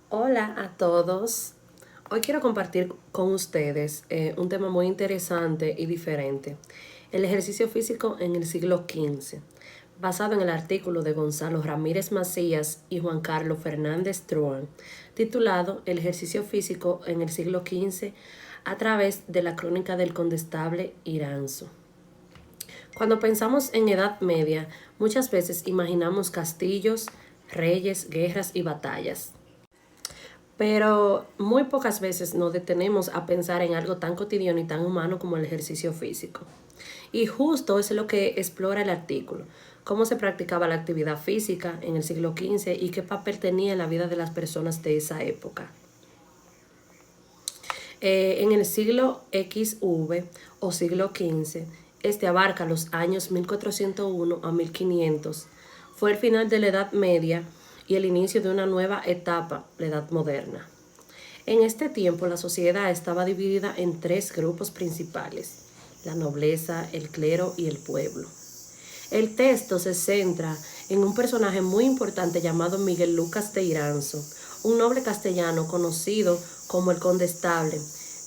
Hola a todos. Hoy quiero compartir con ustedes un tema muy interesante y diferente, el ejercicio físico en el siglo XV, basado en el artículo de Gonzalo Ramírez Macías y Juan Carlos Fernández Truán, titulado El ejercicio físico en el siglo XV a través de la crónica del condestable Iranzo. Cuando pensamos en Edad Media, muchas veces imaginamos castillos, reyes, guerras y batallas. Pero muy pocas veces nos detenemos a pensar en algo tan cotidiano y tan humano como el ejercicio físico. Y justo es lo que explora el artículo, cómo se practicaba la actividad física en el siglo XV y qué papel tenía en la vida de las personas de esa época. En el siglo XV o siglo XV, este abarca los años 1401 a 1500, fue el final de la Edad Media y el inicio de una nueva etapa, la Edad Moderna. En este tiempo la sociedad estaba dividida en tres grupos principales: la nobleza, el clero y el pueblo. El texto se centra en un personaje muy importante llamado Miguel Lucas de Iranzo, un noble castellano conocido como el Condestable.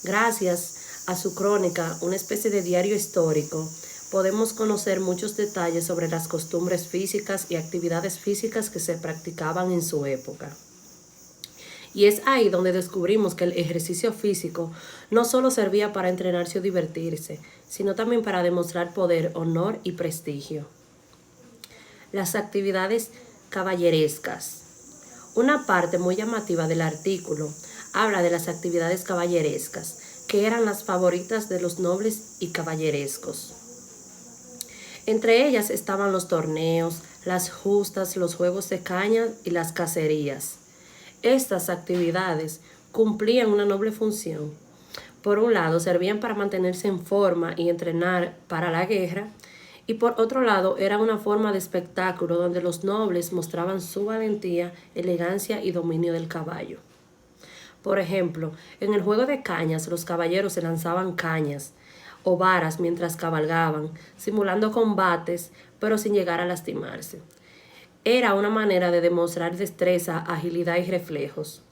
Gracias a su crónica, una especie de diario histórico, podemos conocer muchos detalles sobre las costumbres físicas y actividades físicas que se practicaban en su época. Y es ahí donde descubrimos que el ejercicio físico no solo servía para entrenarse o divertirse, sino también para demostrar poder, honor y prestigio. Las actividades caballerescas. Una parte muy llamativa del artículo habla de las actividades caballerescas, que eran las favoritas de los nobles y caballerescos. Entre ellas estaban los torneos, las justas, los juegos de caña y las cacerías. Estas actividades cumplían una noble función. Por un lado, servían para mantenerse en forma y entrenar para la guerra, y por otro lado, era una forma de espectáculo donde los nobles mostraban su valentía, elegancia y dominio del caballo. Por ejemplo, en el juego de cañas, los caballeros se lanzaban cañas o varas mientras cabalgaban, simulando combates, pero sin llegar a lastimarse. Era una manera de demostrar destreza, agilidad y reflejos.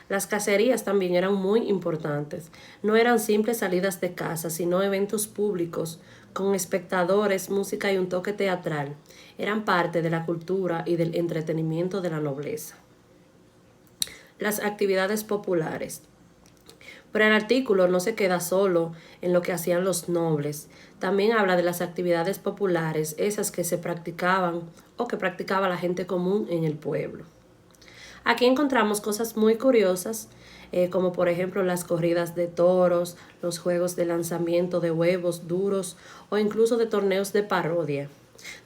Las cacerías también eran muy importantes. No eran simples salidas de caza, sino eventos públicos con espectadores, música y un toque teatral. Eran parte de la cultura y del entretenimiento de la nobleza. Las actividades populares. Pero el artículo no se queda solo en lo que hacían los nobles. También habla de las actividades populares, esas que se practicaban o que practicaba la gente común en el pueblo. Aquí encontramos cosas muy curiosas, como por ejemplo las corridas de toros, los juegos de lanzamiento de huevos duros o incluso de torneos de parodia,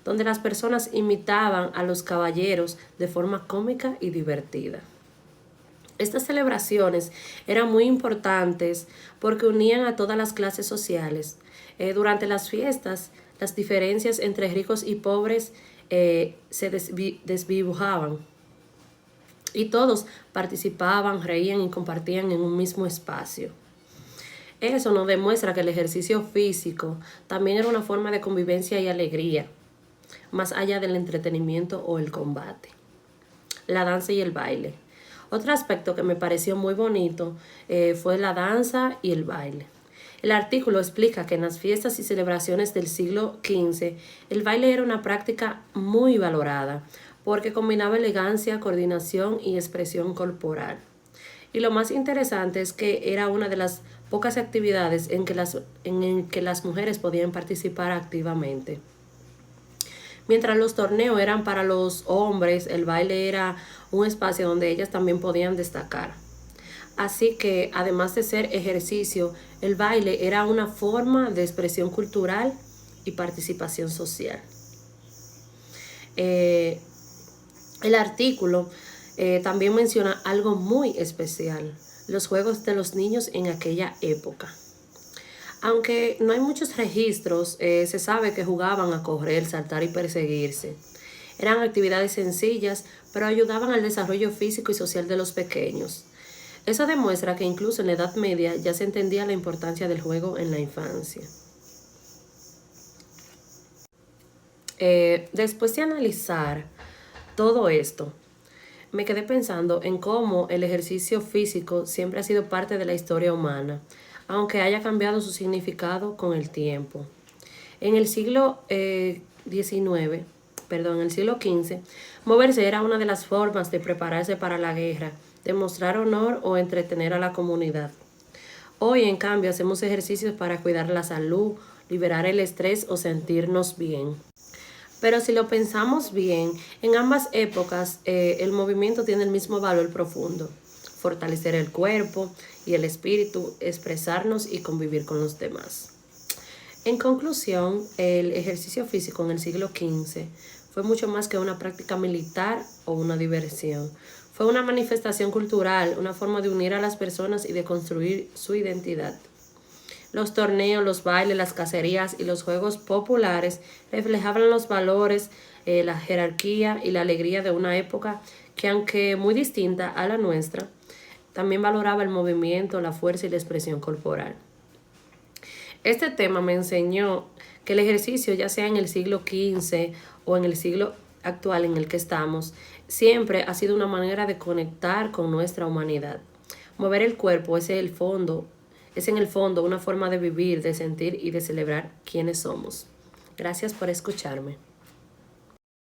donde las personas imitaban a los caballeros de forma cómica y divertida. Estas celebraciones eran muy importantes porque unían a todas las clases sociales. Durante las fiestas, las diferencias entre ricos y pobres se desdibujaban y todos participaban, reían y compartían en un mismo espacio. Eso nos demuestra que el ejercicio físico también era una forma de convivencia y alegría, más allá del entretenimiento o el combate. La danza y el baile. Otro aspecto que me pareció muy bonito fue la danza y el baile. El artículo explica que en las fiestas y celebraciones del siglo XV el baile era una práctica muy valorada porque combinaba elegancia, coordinación y expresión corporal. Y lo más interesante es que era una de las pocas actividades en que las mujeres podían participar activamente. Mientras los torneos eran para los hombres, el baile era un espacio donde ellas también podían destacar. Así que, además de ser ejercicio, el baile era una forma de expresión cultural y participación social. Eh, el artículo también menciona algo muy especial: los juegos de los niños en aquella época. Aunque no hay muchos registros, se sabe que jugaban a correr, saltar y perseguirse. Eran actividades sencillas, pero ayudaban al desarrollo físico y social de los pequeños. Eso demuestra que incluso en la Edad Media ya se entendía la importancia del juego en la infancia. Después de analizar todo esto, me quedé pensando en cómo el ejercicio físico siempre ha sido parte de la historia humana, aunque haya cambiado su significado con el tiempo. En el siglo XIX, en el siglo XV, moverse era una de las formas de prepararse para la guerra, demostrar honor o entretener a la comunidad. Hoy, en cambio, hacemos ejercicios para cuidar la salud, liberar el estrés o sentirnos bien. Pero si lo pensamos bien, en ambas épocas el movimiento tiene el mismo valor profundo: fortalecer el cuerpo y el espíritu, expresarnos y convivir con los demás. En conclusión, el ejercicio físico en el siglo XV fue mucho más que una práctica militar o una diversión. Fue una manifestación cultural, una forma de unir a las personas y de construir su identidad. Los torneos, los bailes, las cacerías y los juegos populares reflejaban los valores, la jerarquía y la alegría de una época que, aunque muy distinta a la nuestra, también valoraba el movimiento, la fuerza y la expresión corporal. Este tema me enseñó que el ejercicio, ya sea en el siglo XV o en el siglo actual en el que estamos, siempre ha sido una manera de conectar con nuestra humanidad. Mover el cuerpo es en el fondo una forma de vivir, de sentir y de celebrar quiénes somos. Gracias por escucharme.